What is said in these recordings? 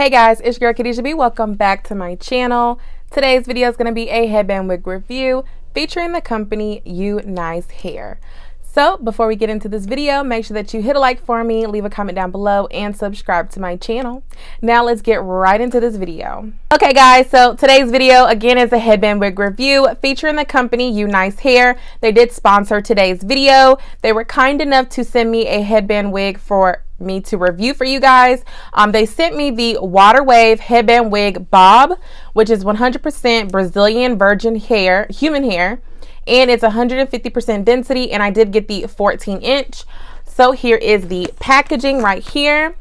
Hey guys, it's your girl Khadijah B. Welcome back to my channel. Today's video is going to be a headband wig review featuring the company UNice Hair. So before we get into this video, make sure that you hit a like for me, leave a comment down below, and subscribe to my channel. Now let's get right into this video. Okay guys, so today's video again is a headband wig review featuring the company UNice Hair. They did sponsor today's video. They were kind enough to send me a headband wig for me to review for you guys. They sent me the Water Wave Headband Wig Bob, which is 100% Brazilian virgin hair, human hair, and it's 150% density, and I did get the 14-inch. So here is the packaging right here.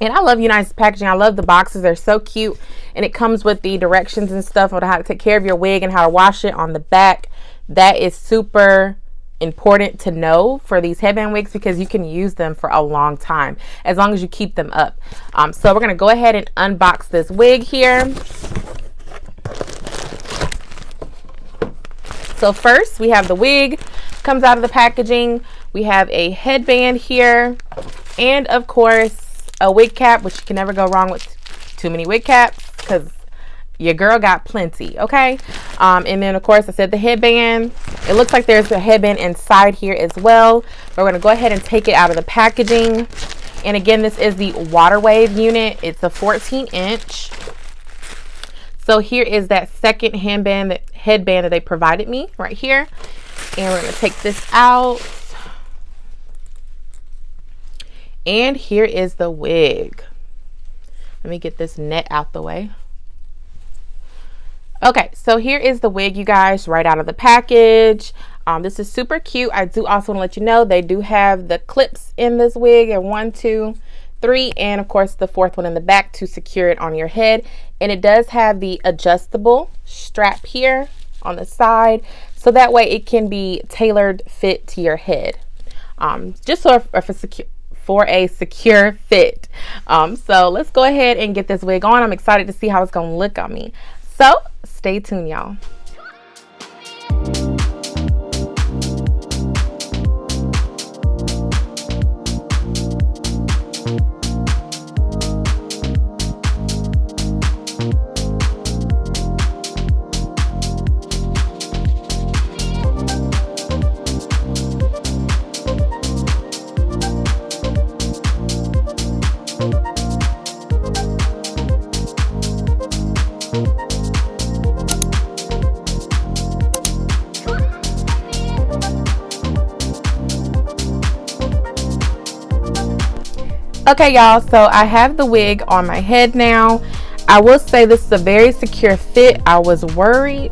And I love UNice packaging. I love the boxes. They're so cute. And it comes with the directions and stuff on how to take care of your wig and how to wash it on the back. That is super important to know for these headband wigs because you can use them for a long time as long as you keep them up. So we're going to go ahead and unbox this wig here. So first we have the wig, comes out of the packaging. We have a headband here, and of course a wig cap, which you can never go wrong with too many wig caps because your girl got plenty, okay? And then of course I said the headband. It looks like there's a headband inside here as well. We're going to go ahead and take it out of the packaging. And again, this is the Water Wave unit. It's a 14-inch. So here is that second headband that they provided me right here. And we're going to take this out. And here is the wig. Let me get this net out the way. Okay, so here is the wig, you guys, right out of the package. This is super cute. I do also want to let you know they do have the clips in this wig, and 1, 2, 3, and of course the fourth one in the back to secure it on your head. And it does have the adjustable strap here on the side, so that way it can be tailored fit to your head, just for a secure fit. So let's go ahead and get this wig on. I'm excited to see how it's gonna look on me. So stay tuned, y'all. Okay y'all, so I have the wig on my head now. I will say this is a very secure fit. I was worried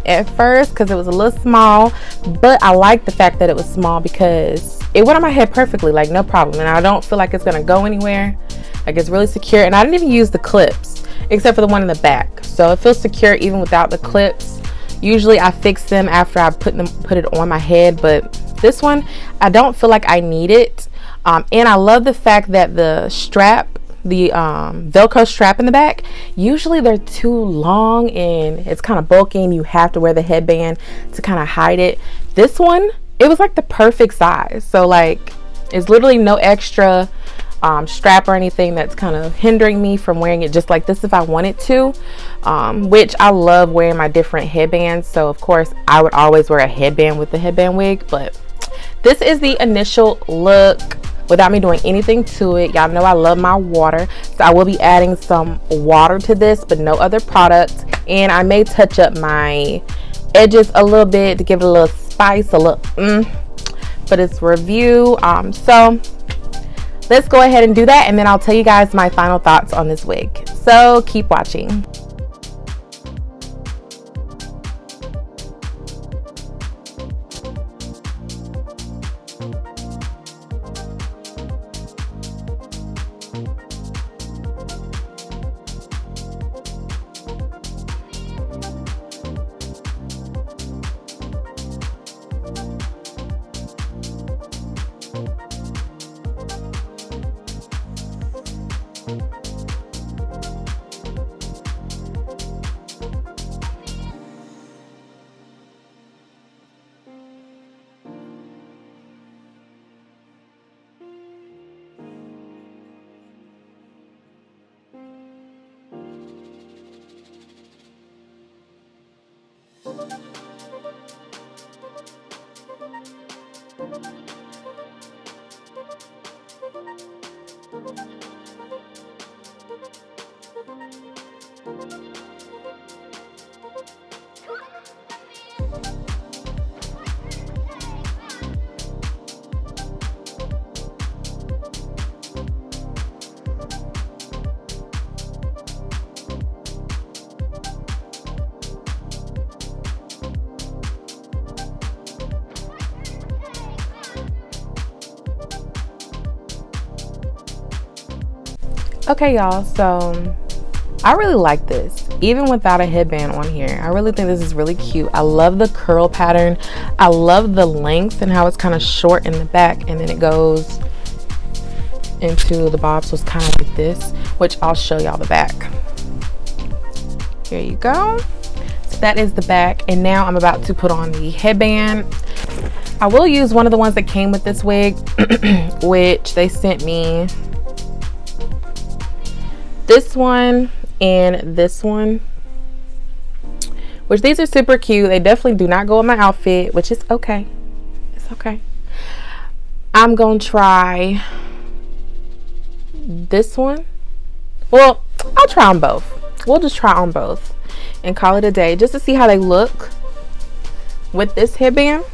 at first because it was a little small, but I like the fact that it was small because it went on my head perfectly, like no problem, and I don't feel like it's gonna go anywhere. Like it's really secure, and I didn't even use the clips except for the one in the back, so it feels secure even without the clips. Usually I fix them after I put it on my head, but this one I don't feel like I need it. And I love the fact that the strap, the Velcro strap in the back, usually they're too long and it's kind of bulky and you have to wear the headband to kind of hide it. This one, it was like the perfect size. So like it's literally no extra strap or anything that's kind of hindering me from wearing it just like this if I wanted to, which I love wearing my different headbands. So of course I would always wear a headband with the headband wig, but this is the initial look without me doing anything to it. Y'all know I love my water, so I will be adding some water to this, but no other product. And I may touch up my edges a little bit to give it a little spice, a little for this review. So let's go ahead and do that, and then I'll tell you guys my final thoughts on this wig. So keep watching. Okay, y'all, so I really like this even without a headband on here. I really think this is really cute. I love the curl pattern. I love the length and how it's kind of short in the back and then it goes into the bob, so it's kind of like this, which I'll show y'all the back. Here you go. So that is the back, and now I'm about to put on the headband. I will use one of the ones that came with this wig which they sent me this one and this one, which these are super cute. They definitely do not go with my outfit, which is okay. It's okay. I'm gonna try this one. Well, I'll try on both. We'll just try on both and call it a day just to see how they look with this headband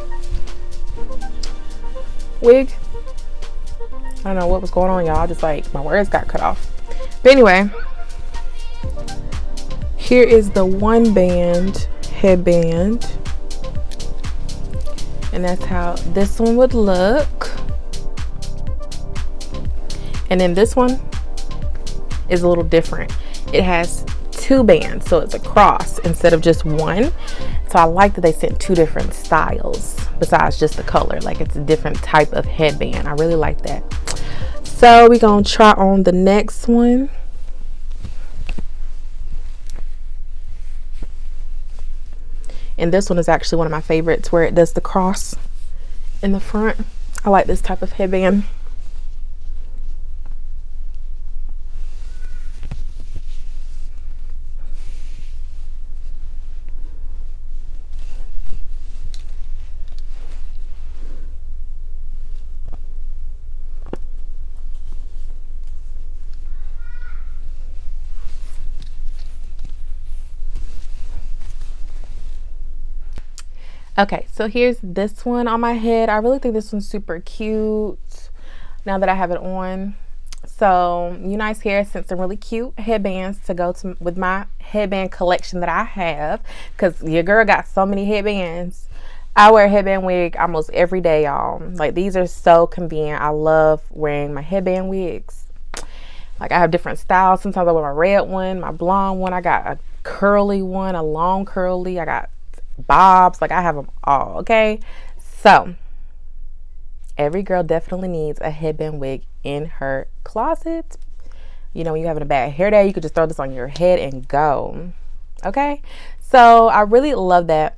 wig. I don't know what was going on, y'all. Just like my words got cut off. But anyway, here is the one band headband, and that's how this one would look. And then this one is a little different. It has two bands, so it's a cross instead of just one. So I like that they sent two different styles besides just the color. Like, it's a different type of headband. I really like that. So we're gonna try on the next one. And this one is actually one of my favorites, where it does the cross in the front. I like this type of headband. Okay, so here's this one on my head. I really think this one's super cute now that I have it on. So UNice Hair sent some really cute headbands to go to with my headband collection that I have, because your girl got so many headbands. I wear a headband wig almost every day, y'all. Like, these are so convenient. I love wearing my headband wigs. Like, I have different styles. Sometimes I wear my red one, my blonde one. I got a curly one, a long curly. I got bobs. Like, I have them all. Okay, so every girl definitely needs a headband wig in her closet. You know, when you're having a bad hair day, you could just throw this on your head and go. Okay, so I really love that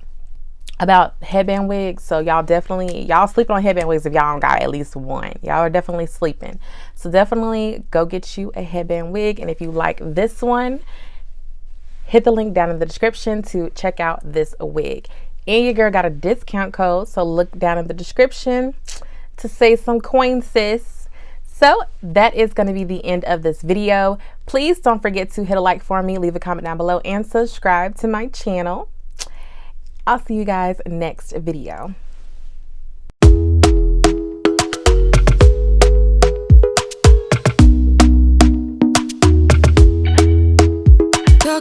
about headband wigs. So y'all sleeping on headband wigs if y'all don't got at least one. Y'all are definitely sleeping. So definitely go get you a headband wig, and if you like this one, hit the link down in the description to check out this wig. And your girl got a discount code, so look down in the description to save some coins, sis. So that is going to be the end of this video. Please don't forget to hit a like for me, leave a comment down below, and subscribe to my channel. I'll see you guys next video.